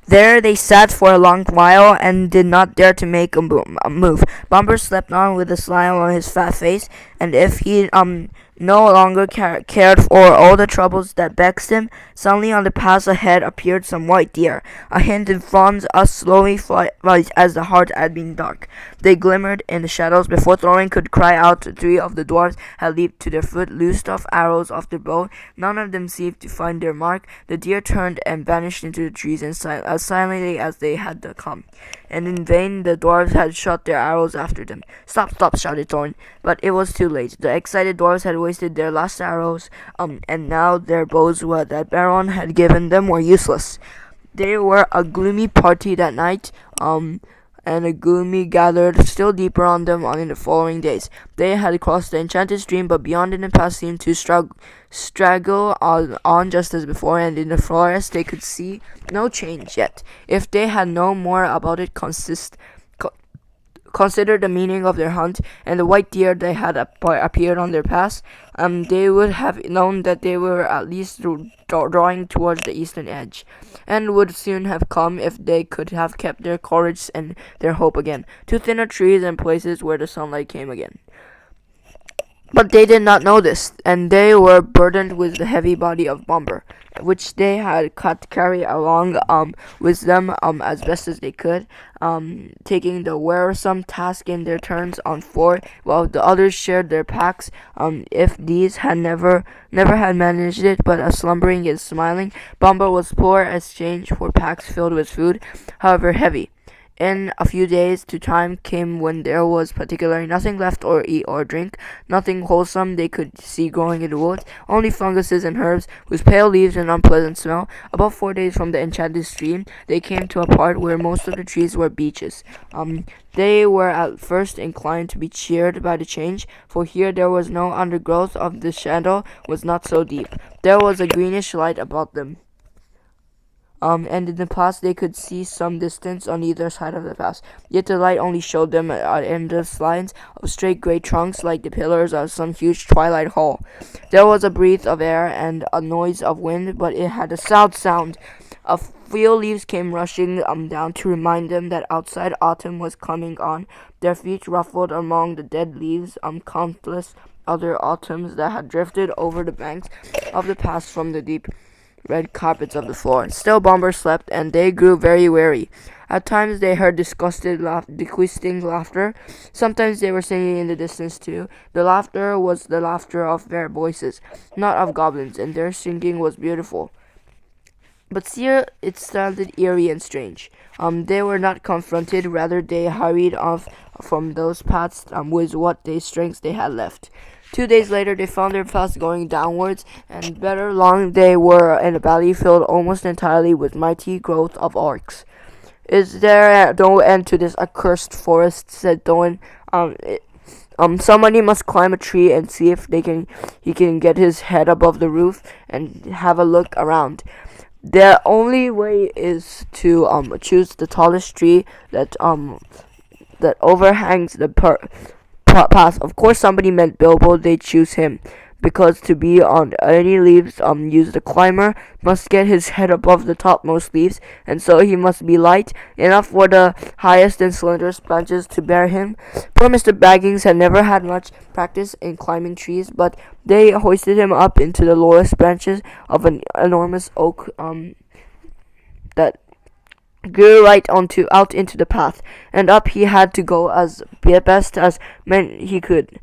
There they sat for a long while and did not dare to make a move. Bomber slept on with a smile on his fat face, and if he no longer cared for all the troubles that vexed him, suddenly on the path ahead appeared some white deer. A hint informed us slowly flight as the heart had been dark. They glimmered in the shadows. Before Thorin could cry out, three of the dwarfs had leaped to their foot, loosed off arrows off their bow. None of them seemed to find their mark. The deer turned and vanished into the trees as silently as they had come. And in vain the dwarfs had shot their arrows after them. "Stop, stop!" shouted Thorin. But it was too late. The excited dwarfs had wasted their last arrows, and now their bows that Baron had given them were useless. They were a gloomy party that night, and a gloomy gathered still deeper on them in the following days. They had crossed the enchanted stream, but beyond it the path seemed to straggle on just as before, and in the forest they could see no change yet. If they had known more about it, considered the meaning of their hunt and the white deer that had appeared on their path, they would have known that they were at least drawing towards the eastern edge, and would soon have come if they could have kept their courage and their hope again, to thinner trees and places where the sunlight came again. But they did not know this, and they were burdened with the heavy body of Bomber, which they had carry along with them as best as they could, taking the wearisome task in their turns on four, while the others shared their packs. If these had never had managed it, but slumbering and smiling, Bomber was poor as change for packs filled with food, however heavy. In a few days to time came when there was particularly nothing left or eat or drink, nothing wholesome they could see growing in the woods, only funguses and herbs whose pale leaves and unpleasant smell. About 4 days from the enchanted stream, they came to a part where most of the trees were beeches. They were at first inclined to be cheered by the change, for here there was no undergrowth, of the shadow was not so deep. There was a greenish light about them. And in the pass they could see some distance on either side of the pass. Yet the light only showed them endless lines of straight grey trunks like the pillars of some huge twilight hall. There was a breath of air and a noise of wind, but it had a sound. A few leaves came rushing down to remind them that outside autumn was coming on. Their feet ruffled among the dead leaves, countless other autumns that had drifted over the banks of the pass from the deep red carpets of the floor. Still Bomber slept, and they grew very weary. At times they heard disquieting laughter. Sometimes they were singing in the distance too. The laughter was the laughter of their voices, not of goblins, and their singing was beautiful. But still it sounded eerie and strange. They were not confronted, rather they hurried off from those paths with what strength they had left. 2 days later they found their paths going downwards, and better long they were in a valley filled almost entirely with mighty growth of oaks. "Is there no end to this accursed forest?" said Thorin. Somebody must climb a tree and see if he can get his head above the roof and have a look around. The only way is to choose the tallest tree that overhangs the path. Of course, somebody meant Bilbo. They'd choose him, because to be on any leaves used, the climber must get his head above the topmost leaves, and so he must be light enough for the highest and slenderest branches to bear him. Poor Mr. Baggins had never had much practice in climbing trees, but they hoisted him up into the lowest branches of an enormous oak that grew right out into the path, and up he had to go as best as he could.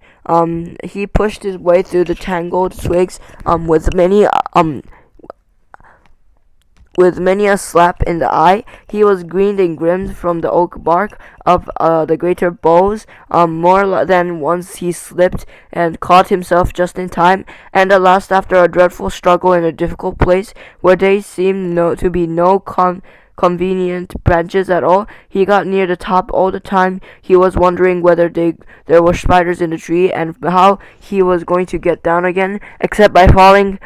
He pushed his way through the tangled twigs with many a slap in the eye. He was greened and grimed from the oak bark of the greater boughs. More than once he slipped and caught himself just in time, and at last, after a dreadful struggle in a difficult place where there seemed to be no convenient branches at all, he got near the top. All the time he was wondering whether there were spiders in the tree, and how he was going to get down again, except by falling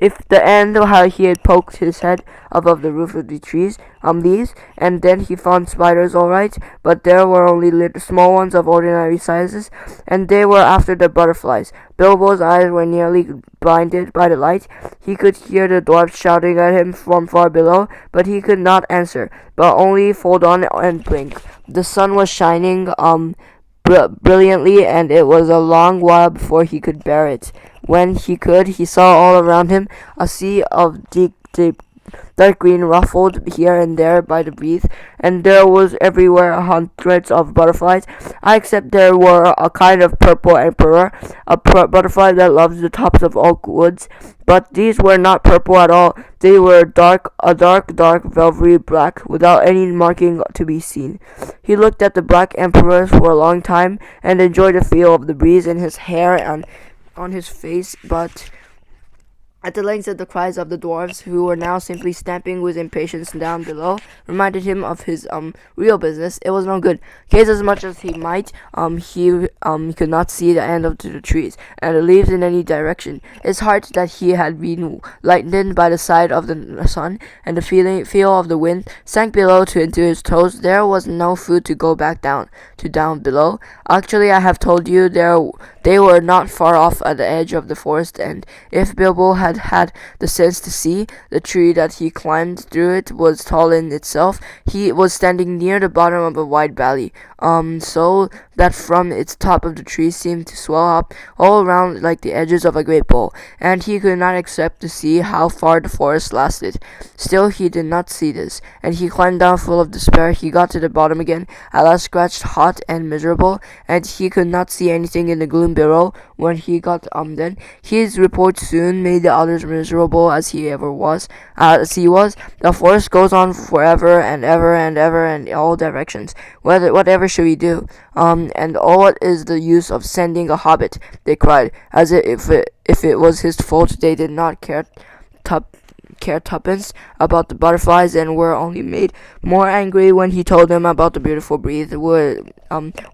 if the end of how he had poked his head above the roof of the trees, these, and then he found spiders all right, but there were only small ones of ordinary sizes, and they were after the butterflies. Bilbo's eyes were nearly blinded by the light. He could hear the dwarfs shouting at him from far below, but he could not answer, but only fold on and blink. The sun was shining, brilliantly, and it was a long while before he could bear it. When he could, he saw all around him a sea of deep dark green, ruffled here and there by the breeze, and there was everywhere hundreds of butterflies, except there were a kind of purple emperor, a butterfly that loves the tops of oak woods. But these were not purple at all. They were a dark, velvety black, without any marking to be seen. He looked at the black emperors for a long time, and enjoyed the feel of the breeze in his hair and on his face, but at the length, the cries of the dwarves, who were now simply stamping with impatience down below, reminded him of his real business. It was no good. Gaze as much as he might, he could not see the end of the trees and the leaves in any direction. His heart, that he had been lightened by the sight of the sun and the feel of the wind, sank below into his toes. There was no food to go back down below. Actually, I have told you, they were not far off at the edge of the forest, and if Bilbo had the sense to see, the tree that he climbed through it was tall in itself. He was standing near the bottom of a wide valley, so that from its top of the tree seemed to swell up all around like the edges of a great bowl, and he could not expect to see how far the forest lasted. Still, he did not see this, and he climbed down full of despair. He got to the bottom again, at last scratched, hot and miserable, and he could not see anything in the gloom below. When he got then, his report soon made the others miserable as he was. The forest goes on forever and ever and ever in all directions. Whatever should we do? And what is the use of sending a hobbit? They cried, as if it was his fault. They did not care tuppence about the butterflies, and were only made more angry when he told them about the beautiful breeze,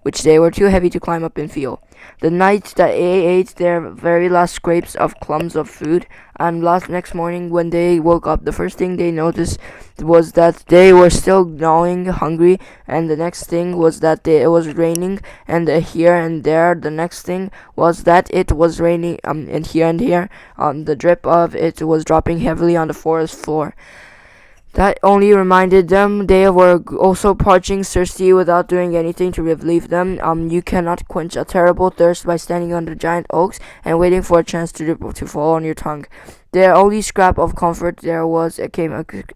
which they were too heavy to climb up and feel. The night that they ate their very last scraps of crumbs of food, and next morning when they woke up, the first thing they noticed was that they were still gnawing hungry, and the next thing was that it was raining, and here and there the next thing was that it was raining, and here the drip of it was dropping heavily on the forest floor. That only reminded them they were also parching, thirsty, without doing anything to relieve them. You cannot quench a terrible thirst by standing under giant oaks and waiting for a chance to fall on your tongue. The only scrap of comfort there was came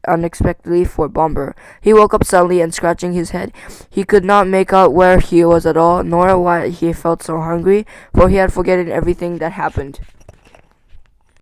unexpectedly for Bomber. He woke up suddenly and scratching his head. He could not make out where he was at all, nor why he felt so hungry, for he had forgotten everything that happened.